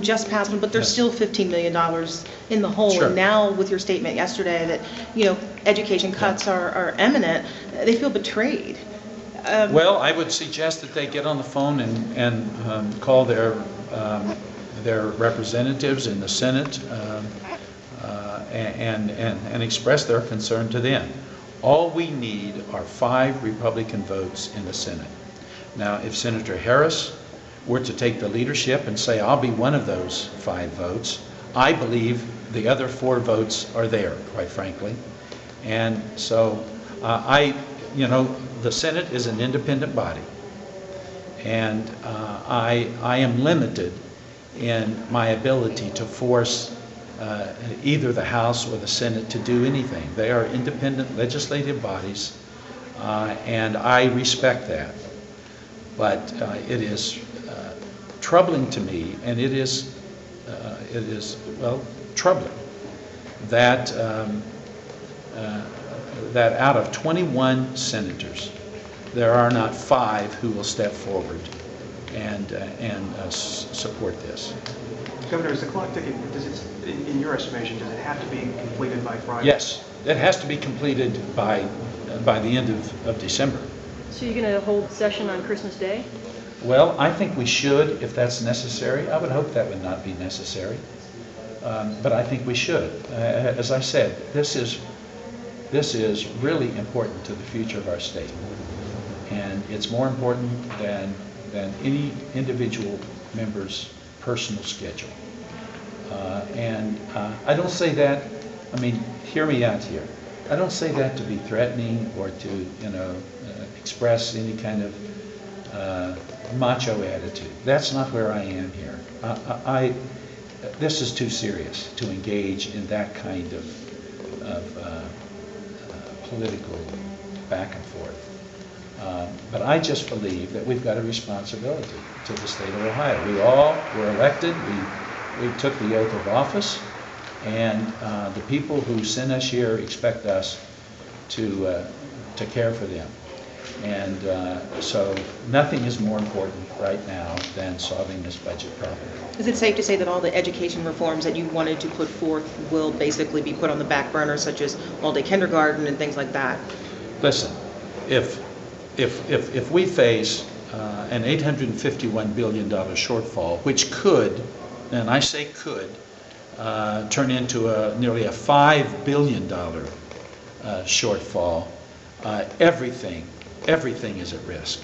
just passed one, but there's Yes. still $15 million in the hole. Sure. And now with your statement yesterday that, education cuts are imminent, they feel betrayed. Well, I would suggest that they get on the phone and call their representatives in the Senate and express their concern to them. All we need are 5 Republican votes in the Senate. Now, if Senator Harris were to take the leadership and say, I'll be one of those 5 votes, I believe the other 4 votes are there, quite frankly. And so the Senate is an independent body, and I am limited in my ability to force either the House or the Senate to do anything. They are independent legislative bodies, and I respect that. But it is troubling to me, and it is troubling that that out of 21 senators, there are not 5 who will step forward and support this. Governor, is the clock ticking? In your estimation, does it have to be completed by Friday? Yes, it has to be completed by the end of December. So you're going to hold session on Christmas Day? Well, I think we should, if that's necessary. I would hope that would not be necessary, but I think we should. As I said, this is really important to the future of our state, and it's more important than any individual member's personal schedule. I don't say that, hear me out here. I don't say that to be threatening or to, express any kind of macho attitude. That's not where I am here. This is too serious to engage in that kind of political back and forth. But I just believe that we've got a responsibility to the state of Ohio. We all were elected. We took the oath of office, and the people who sent us here expect us to care for them. And so nothing is more important right now than solving this budget problem. Is it safe to say that all the education reforms that you wanted to put forth will basically be put on the back burner, such as all-day kindergarten and things like that? Listen, if we face an $851 billion shortfall, which could, and I say could, turn into nearly a $5 billion shortfall, everything is at risk.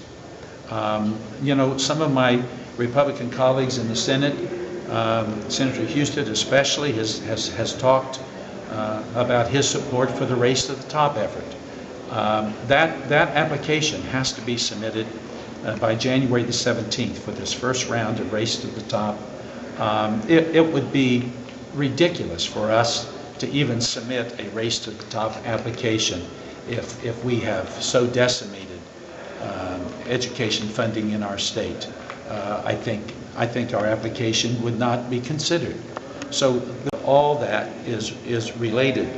Some of my Republican colleagues in the Senate, Senator Houston especially, has talked about his support for the Race to the Top effort. That application has to be submitted by January the 17th for this first round of Race to the Top. It would be ridiculous for us to even submit a Race to the Top application if we have so decimated education funding in our state. I think our application would not be considered. So all that is related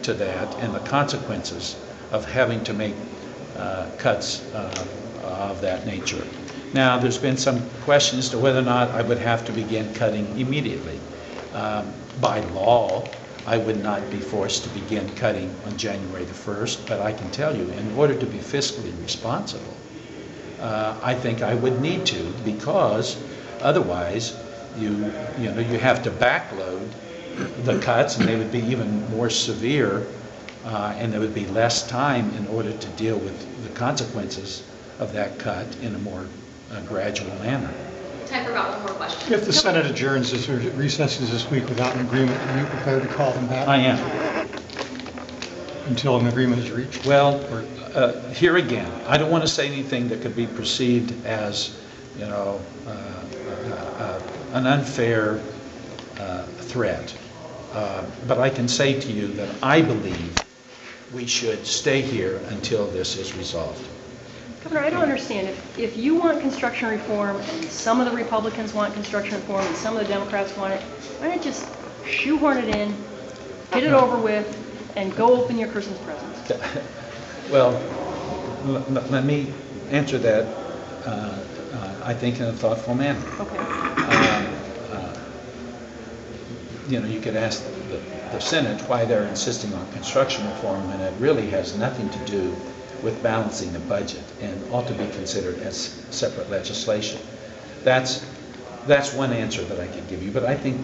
to that, and the consequences of having to make cuts of that nature. Now, there's been some question as to whether or not I would have to begin cutting immediately. By law, I would not be forced to begin cutting on January the 1st, but I can tell you, in order to be fiscally responsible, I think I would need to, because otherwise you have to backload the cuts, and they would be even more severe, and there would be less time in order to deal with the consequences of that cut in a more gradual manner. Time for about one more question. If the Senate adjourns this or recesses this week without an agreement, are you prepared to call them back? I am. Until an agreement is reached? Well, here again, I don't want to say anything that could be perceived as, an unfair threat. But I can say to you that I believe we should stay here until this is resolved. Governor, I don't understand. If you want construction reform, and some of the Republicans want construction reform, and some of the Democrats want it, why not just shoehorn it in, get it over with, and go open your Christmas presents? Well, let me answer that, I think, in a thoughtful manner. Okay. you could ask the Senate why they're insisting on construction reform when it really has nothing to do with balancing the budget and ought to be considered as separate legislation. That's one answer that I could give you, but I think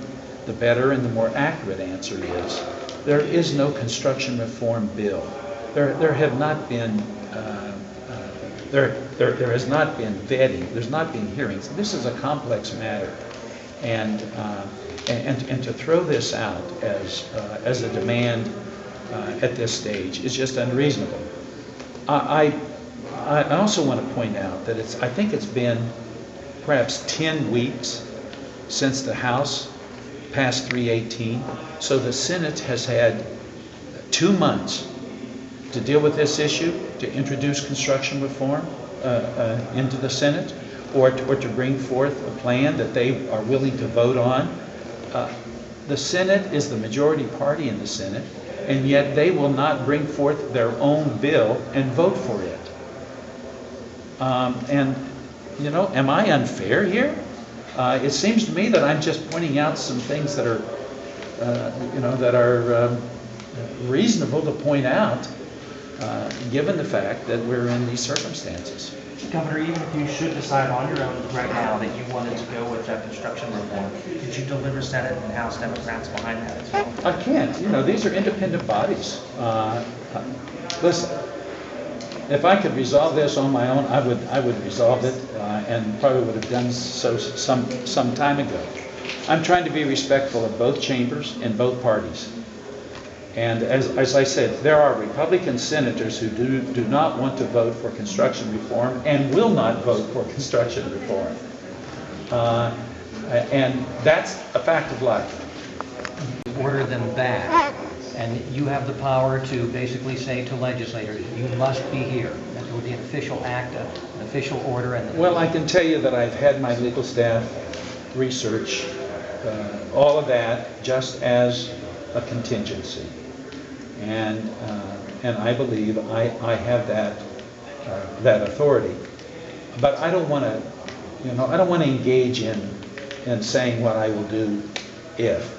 the better and the more accurate answer is there is no construction reform bill. There have not been there has not been vetting. There's not been hearings. This is a complex matter, and to throw this out as a demand at this stage is just unreasonable. I also want to point out that I think it's been perhaps 10 weeks since the House passed 318, so the Senate has had 2 months to deal with this issue, to introduce construction reform into the Senate, or to bring forth a plan that they are willing to vote on. The Senate is the majority party in the Senate, and yet they will not bring forth their own bill and vote for it. And, am I unfair here? It seems to me that I'm just pointing out some things that are, that are reasonable to point out, given the fact that we're in these circumstances. Governor, even if you should decide on your own right now that you wanted to go with construction reform, could you deliver Senate and House Democrats behind that as well? I can't. These are independent bodies. Listen, if I could resolve this on my own, I would resolve it, and probably would have done so some time ago. I'm trying to be respectful of both chambers and both parties. And as I said, there are Republican senators who do not want to vote for construction reform and will not vote for construction reform. And that's a fact of life. Order them back, and you have the power to basically say to legislators, you must be here. That would be an official act, an official order. And well, I can tell you that I've had my legal staff research all of that just as a contingency. And I believe I have that authority, but I don't want to engage in saying what I will do if.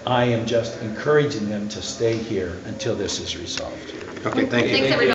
I am just encouraging them to stay here until this is resolved. Okay, thank you. Thanks, everybody.